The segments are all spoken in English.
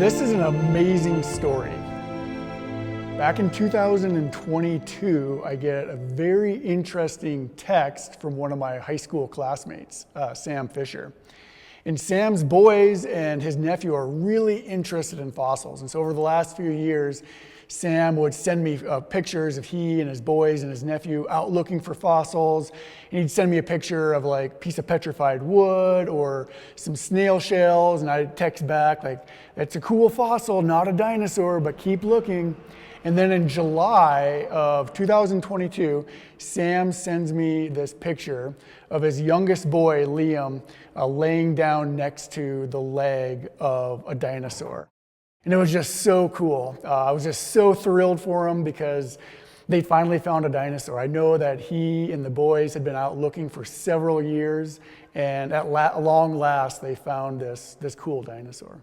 This is an amazing story. Back in 2022, I get a very interesting text from one of my high school classmates, Sam Fisher. And Sam's boys and his nephew are really interested in fossils. And so over the last few years, Sam would send me pictures of he and his boys and his nephew out looking for fossils. And he'd send me a picture of like a piece of petrified wood or some snail shells. And I'd text back like, that's a cool fossil, not a dinosaur, but keep looking. And then in July of 2022, Sam sends me this picture of his youngest boy, Liam, laying down next to the leg of a dinosaur. And it was just so cool. I was just so thrilled for him because they finally found a dinosaur. I know that he and the boys had been out looking for several years, and at long last, they found this cool dinosaur.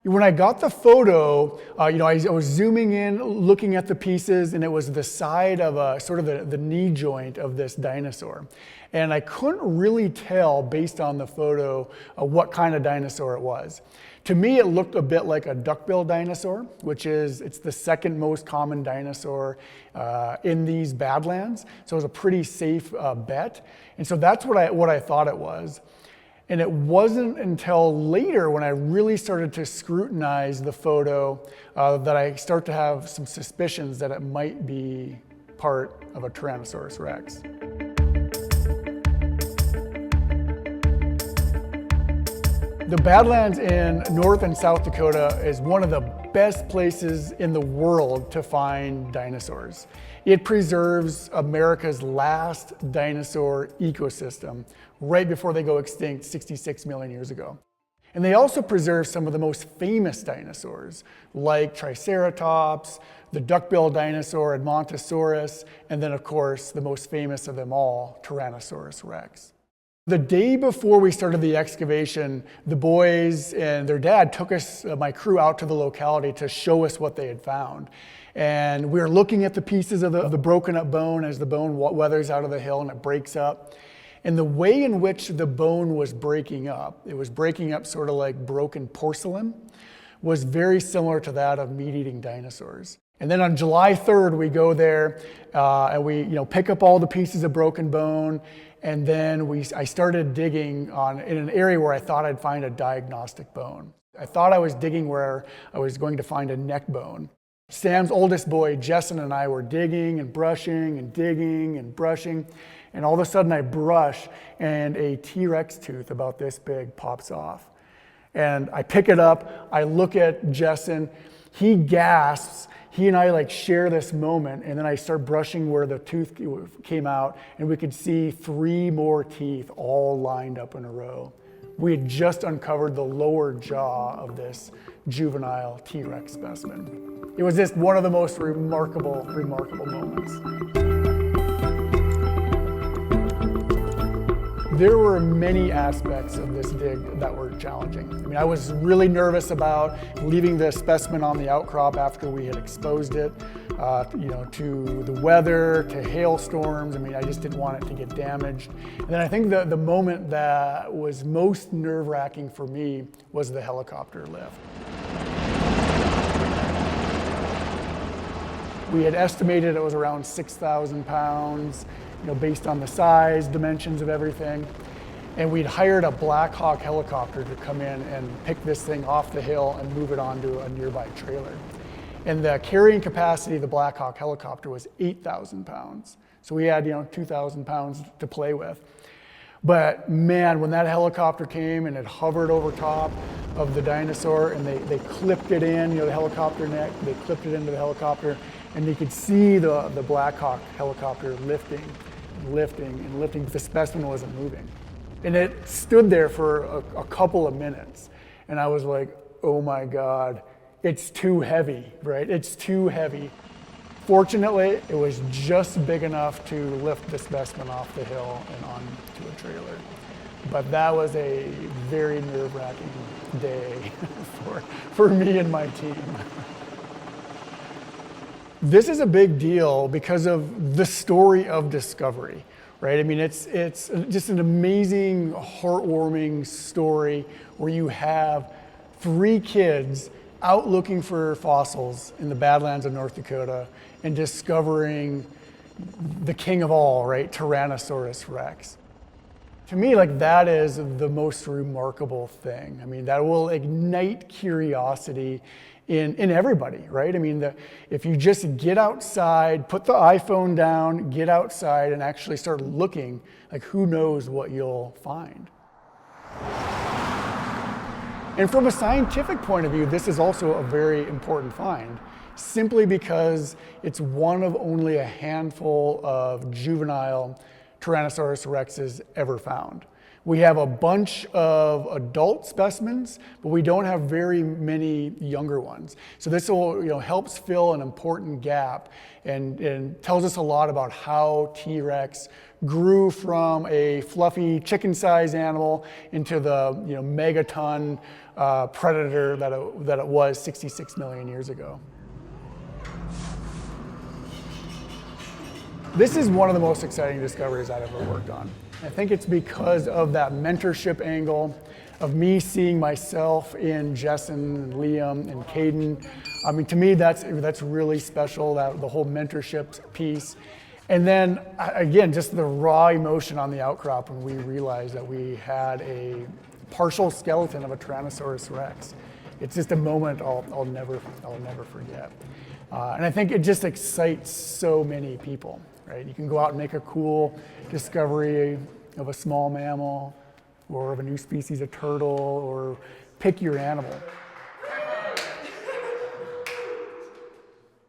When I got the photo, I was zooming in, looking at the pieces, and it was the side of sort of the knee joint of this dinosaur. And I couldn't really tell based on the photo what kind of dinosaur it was. To me, it looked a bit like a duckbill dinosaur, it's the second most common dinosaur in these Badlands. So it was a pretty safe bet. And so that's what I thought it was. And it wasn't until later when I really started to scrutinize the photo that I start to have some suspicions that it might be part of a Tyrannosaurus rex. The Badlands in North and South Dakota is one of the best places in the world to find dinosaurs. It preserves America's last dinosaur ecosystem right before they go extinct 66 million years ago. And they also preserve some of the most famous dinosaurs, like Triceratops, the duckbill dinosaur Edmontosaurus, and then of course, the most famous of them all, Tyrannosaurus rex. The day before we started the excavation, the boys and their dad took my crew out to the locality to show us what they had found. And we were looking at the pieces of the broken up bone as the bone weathers out of the hill and it breaks up. And the way in which the bone was breaking up, it was breaking up sort of like broken porcelain, was very similar to that of meat-eating dinosaurs. And then on July 3rd, we go there and we pick up all the pieces of broken bone. And then I started digging in an area where I thought I'd find a diagnostic bone. I thought I was digging where I was going to find a neck bone. Sam's oldest boy, Jessen, and I were digging and brushing and digging and brushing. And all of a sudden I brush and a T-Rex tooth about this big pops off. And I pick it up, I look at Jessen, he gasps. He and I share this moment, and then I start brushing where the tooth came out, and we could see 3 more teeth all lined up in a row. We had just uncovered the lower jaw of this juvenile T-Rex specimen. It was just one of the most remarkable moments. There were many aspects of this dig that were challenging. I mean, I was really nervous about leaving the specimen on the outcrop after we had exposed it, to the weather, to hailstorms. I mean, I just didn't want it to get damaged. And then I think the moment that was most nerve-wracking for me was the helicopter lift. We had estimated it was around 6,000 pounds, based on the size, dimensions of everything. And we'd hired a Black Hawk helicopter to come in and pick this thing off the hill and move it onto a nearby trailer. And the carrying capacity of the Black Hawk helicopter was 8,000 pounds. So we had, 2,000 pounds to play with. But man, when that helicopter came and it hovered over top of the dinosaur and they clipped it in, the helicopter neck, they clipped it into the helicopter, and you could see the Black Hawk helicopter lifting, but the specimen wasn't moving. And it stood there for a couple of minutes. And I was like, oh my God, it's too heavy, right? It's too heavy. Fortunately, it was just big enough to lift the specimen off the hill and onto a trailer. But that was a very nerve-wracking day for me and my team. This is a big deal because of the story of discovery, right? I mean, it's just an amazing, heartwarming story where you have 3 kids out looking for fossils in the Badlands of North Dakota and discovering the king of all, right, Tyrannosaurus Rex. To me, like, that is the most remarkable thing. I mean, that will ignite curiosity in everybody, right? I mean, if you just get outside, put the iPhone down, get outside and actually start looking, like, who knows what you'll find. And from a scientific point of view, this is also a very important find, simply because it's one of only a handful of juvenile Tyrannosaurus rexes ever found. We have a bunch of adult specimens, but we don't have very many younger ones. So this will, helps fill an important gap and tells us a lot about how T-Rex grew from a fluffy chicken-sized animal into the megaton predator that it was 66 million years ago. This is one of the most exciting discoveries I've ever worked on. I think it's because of that mentorship angle, of me seeing myself in Jessen and Liam and Caden. I mean, to me, that's really special, the whole mentorship piece. And then, again, just the raw emotion on the outcrop when we realized that we had a partial skeleton of a Tyrannosaurus Rex. It's just a moment I'll never forget. And I think it just excites so many people. Right? You can go out and make a cool discovery of a small mammal or of a new species of turtle, or pick your animal.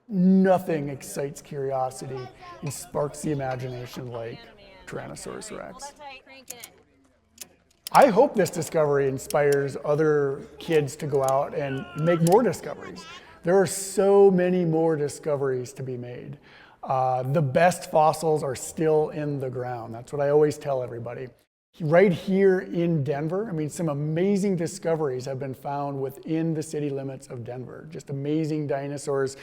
Nothing excites curiosity and sparks the imagination like Tyrannosaurus Rex. I hope this discovery inspires other kids to go out and make more discoveries. There are so many more discoveries to be made. The best fossils are still in the ground. That's what I always tell everybody. Right here in Denver, I mean, some amazing discoveries have been found within the city limits of Denver. Just amazing dinosaurs,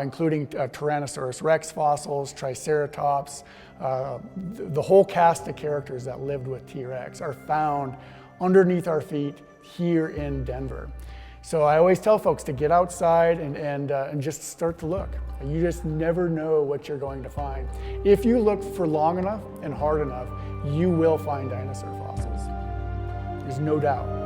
including Tyrannosaurus Rex fossils, Triceratops. The whole cast of characters that lived with T-Rex are found underneath our feet here in Denver. So I always tell folks to get outside and just start to look. You just never know what you're going to find. If you look for long enough and hard enough, you will find dinosaur fossils. There's no doubt.